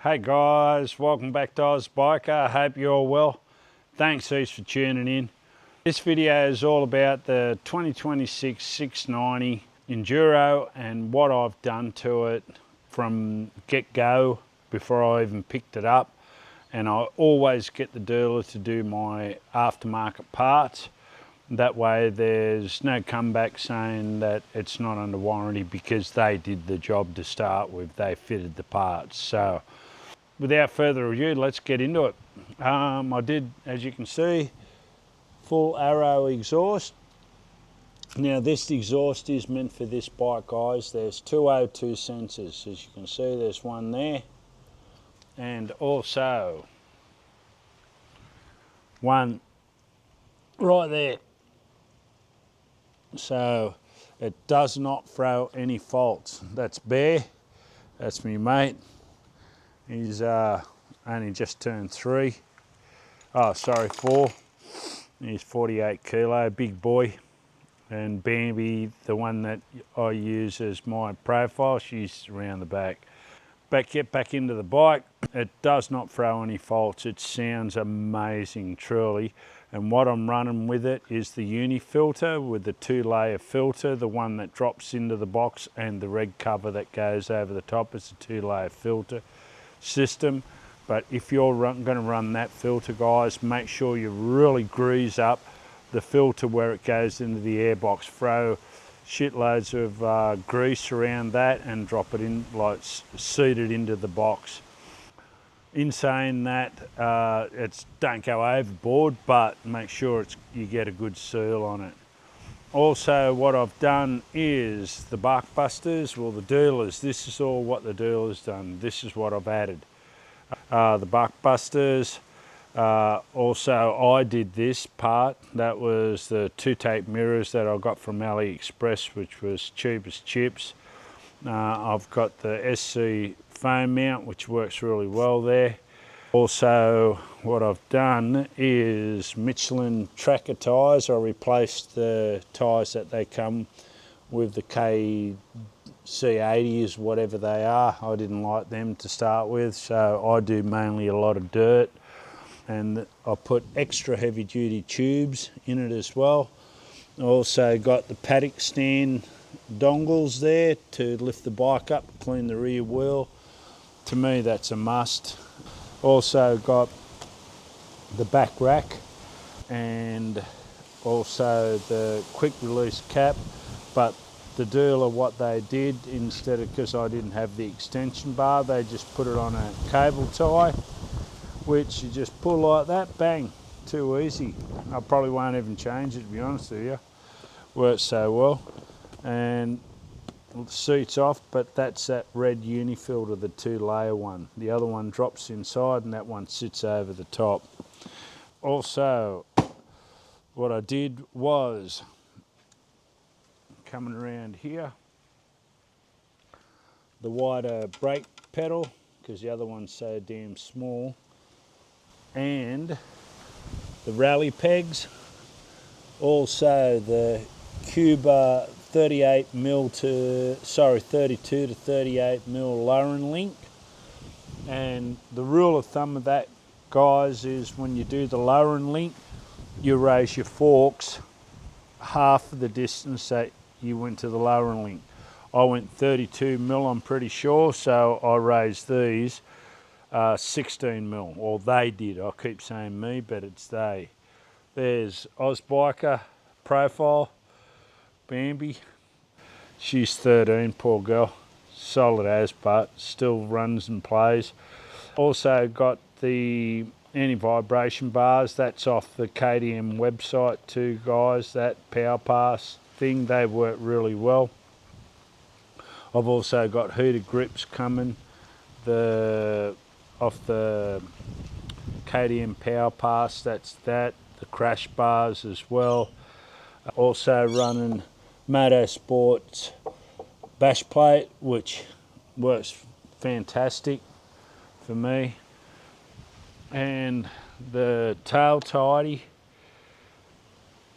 Hey guys, welcome back to Oz Biker. I hope you're all well. Thanks heaps for tuning in. This video is all about the 2026 690 Enduro and what I've done to it from get-go before I even picked it up. And I always get the dealer to do my aftermarket parts. That way there's no comeback saying that it's not under warranty because they did the job to start with. They fitted the parts. So without further ado, let's get into it. I did, as you can see, full arrow exhaust. Now this exhaust is meant for this bike, guys. There's two O2 sensors. As you can see, there's one there and also one right there. So it does not throw any faults. That's Bear, that's me mate. He's only just turned 3. Oh, sorry, 4. He's 48 kilo, big boy. And Bambi, the one that I use as my profile, she's around the back. Get back into the bike. It does not throw any faults. It sounds amazing, truly. And what I'm running with it is the uni filter with the 2-layer filter, the one that drops into the box, and the red cover that goes over the top is a 2-layer filter system. But if you're going to run that filter, guys, make sure you really grease up the filter where it goes into the airbox. Throw shitloads of grease around that and drop it in, like seat it into the box. In saying that, don't go overboard, but make sure you get a good seal on it. Also, what I've done is the bark busters. Well, the dealers, this is all what the dealer's done. This is what I've added. The bark busters. Also, I did this part. That was the 2 tape mirrors that I got from AliExpress, which was cheap as chips. I've got the SC foam mount, which works really well there. Also, what I've done is Michelin tracker tyres. I replaced the tyres that they come with, the KC80s, whatever they are. I didn't like them to start with, so I do mainly a lot of dirt. And I put extra heavy duty tubes in it as well. Also got the paddock stand dongles there to lift the bike up, clean the rear wheel. To me, that's a must. Also got the back rack and also the quick release cap. But the dealer, what they did, instead of, because I didn't have the extension bar, they just put it on a cable tie, which you just pull like that, bang, too easy. I probably won't even change it, to be honest with you. Works so well. And the seat's off, but that's that red uni filter, the 2-layer one. The other one drops inside and that one sits over the top. Also, what I did was, coming around here, the wider brake pedal, because the other one's so damn small, and the rally pegs. Also the Kouba 32 to 38 mil lowering link. And the rule of thumb of that, guys, is when you do the lowering link, you raise your forks half of the distance that you went to the lowering link. I went 32 mil, I'm pretty sure, so I raised these 16 mil, or they did. I keep saying me, but it's they. There's Oz Biker profile, Bambi. She's 13, poor girl. Solid as, but still runs and plays. Also got the anti-vibration bars. That's off the KTM website too, guys. That Power Pass thing, they work really well. I've also got heated grips coming off the KTM Power Pass. That's that. The crash bars as well. Also running Motorsports bash plate, which works fantastic for me. And the tail tidy,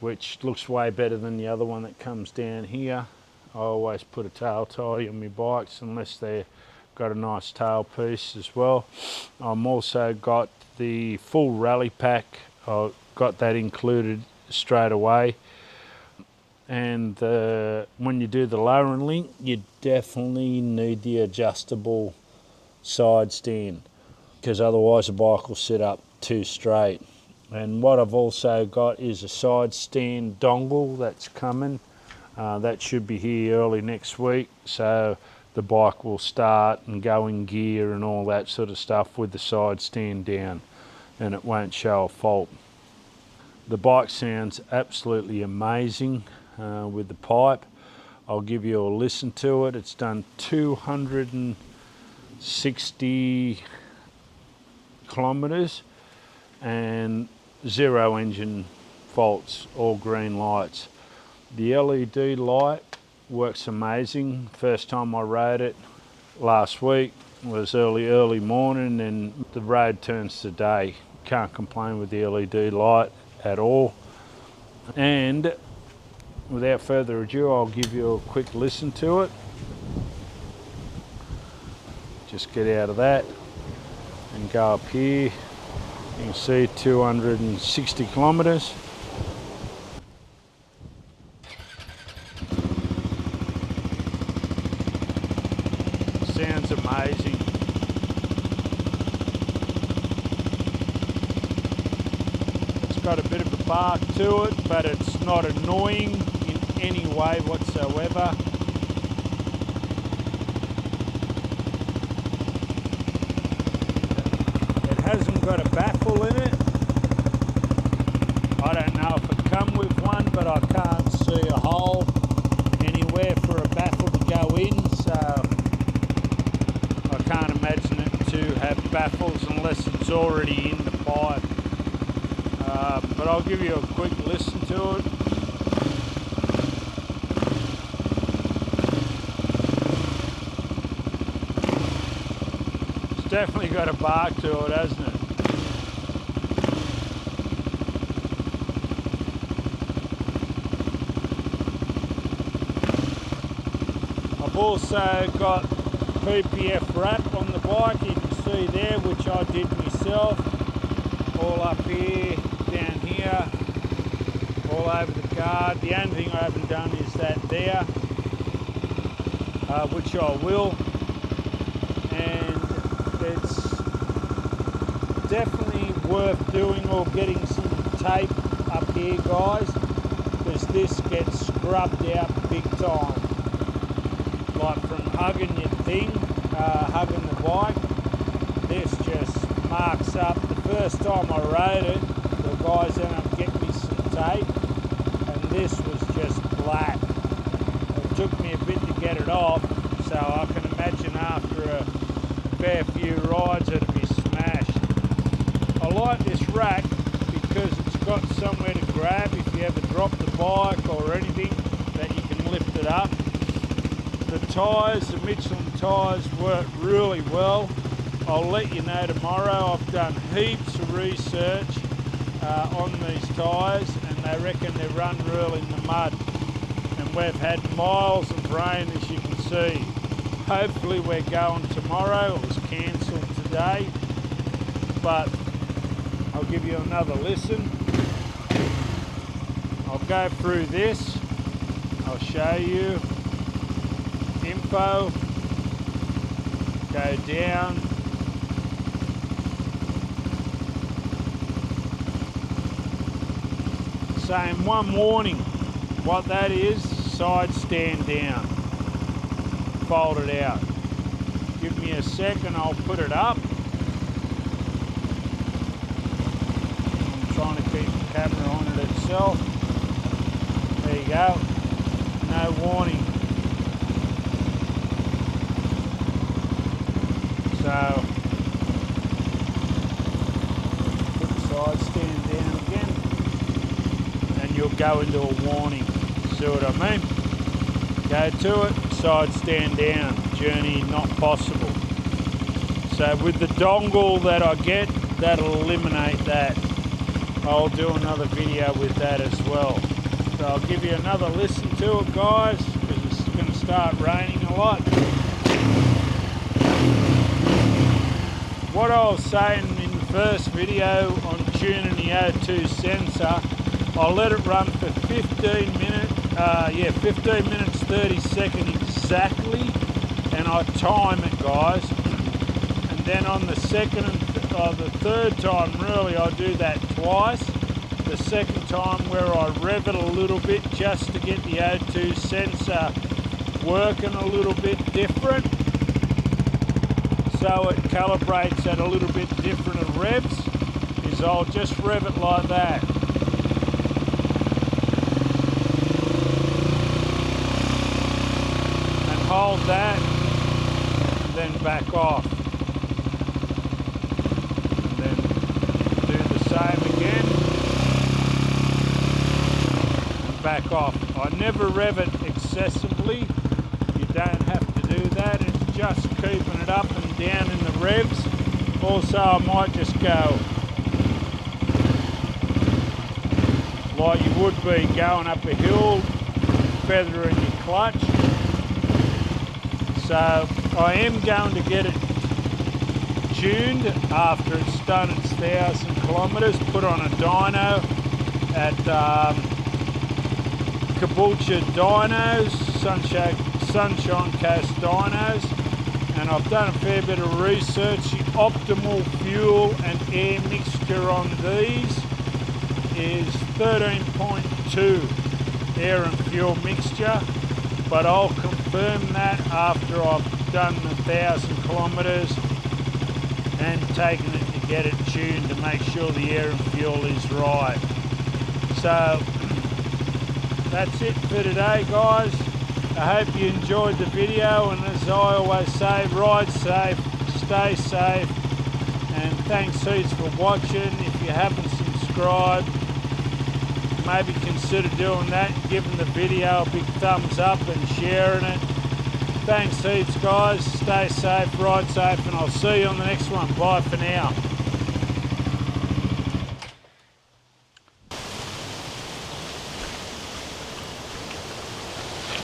which looks way better than the other one that comes down here. I always put a tail tie on my bikes unless they're got a nice tail piece as well. I'm also got the full rally pack. I got that included straight away. And when you do the lowering link, you definitely need the adjustable side stand, because otherwise the bike will sit up too straight. And what I've also got is a side stand dongle that's coming. That should be here early next week, so the bike will start and go in gear and all that sort of stuff with the side stand down, and it won't show a fault. The bike sounds absolutely amazing with the pipe. I'll give you a listen to it. It's done 260 kilometers and 0 engine faults, all green lights. The LED light works amazing. First time I rode it last week was early morning, and the road turns to day. Can't complain with the LED light at all. And without further ado, I'll give you a quick listen to it. Just get out of that and go up here. You can see 260 kilometers. Sounds amazing. It's got a bit of a bark to it, but it's not annoying in any way whatsoever. It hasn't got a baffle in it. I don't know if it come with one, but I can't see a hole anywhere for a baffle to go in, so I can't imagine it to have baffles unless it's already in the pipe. But I'll give you a quick listen to it. It's definitely got a bark to it, hasn't it? I've also got PPF wrap on the bike, you can see there, which I did myself, all up here, down here, all over the guard. The only thing I haven't done is that there, which I will, and it's definitely worth doing, or getting some tape up here, guys, because this gets scrubbed out big time. Like from hugging your thing, hugging the bike, this just marks up. The first time I rode it, the guys ended up getting me some tape, and this was just black. It took me a bit to get it off, so I can imagine after a fair few rides it'd be smashed. I like this rack because it's got somewhere to grab if you ever drop the bike or anything, that you can lift it up. The tyres, the Michelin tyres, work really well. I'll let you know tomorrow. I've done heaps of research on these tyres, and they reckon they run real in the mud. And we've had miles of rain, as you can see. Hopefully we're going tomorrow. It was cancelled today, but I'll give you another listen. I'll go through this. I'll show you info, go down, saying one warning, what that is, side stand down, fold it out. Give me a second, I'll put it up. I'm trying to keep the camera on it itself. There you go, no warning. So, put the side stand down again, and you'll go into a warning. See what I mean? Go to it, side stand down, journey not possible. So with the dongle that I get, that'll eliminate that. I'll do another video with that as well. So I'll give you another listen to it, guys, because it's going to start raining a lot. what I was saying in the first video on tuning the O2 sensor, I let it run for 15 minutes, 15 minutes 30 seconds exactly, and I time it, guys. And then on the second and the third time, really, I do that twice. The second time where I rev it a little bit just to get the O2 sensor working a little bit different, so it calibrates at a little bit different of revs, is I'll just rev it like that. And hold that, and then back off. And then do the same again, and back off. I never rev it excessively. You don't have to do that. It's just keeping it up and down in the revs. Also, I might just go like you would be going up a hill, feathering your clutch. So I am going to get it tuned after it's done its 1,000 kilometres, put on a dyno at Caboolture Dynos, Sunshine Coast Dynos, and I've done a fair bit of research. The optimal fuel and air mixture on these is 13.2 air and fuel mixture, but I'll confirm that after I've done the 1,000 kilometres and taken it to get it tuned to make sure the air and fuel is right. So that's it for today, guys. I hope you enjoyed the video, and as I always say, ride safe, stay safe, and thanks heaps for watching. If you haven't subscribed, maybe consider doing that, giving the video a big thumbs up and sharing it. Thanks heaps, guys. Stay safe, ride safe, and I'll see you on the next one. Bye for now.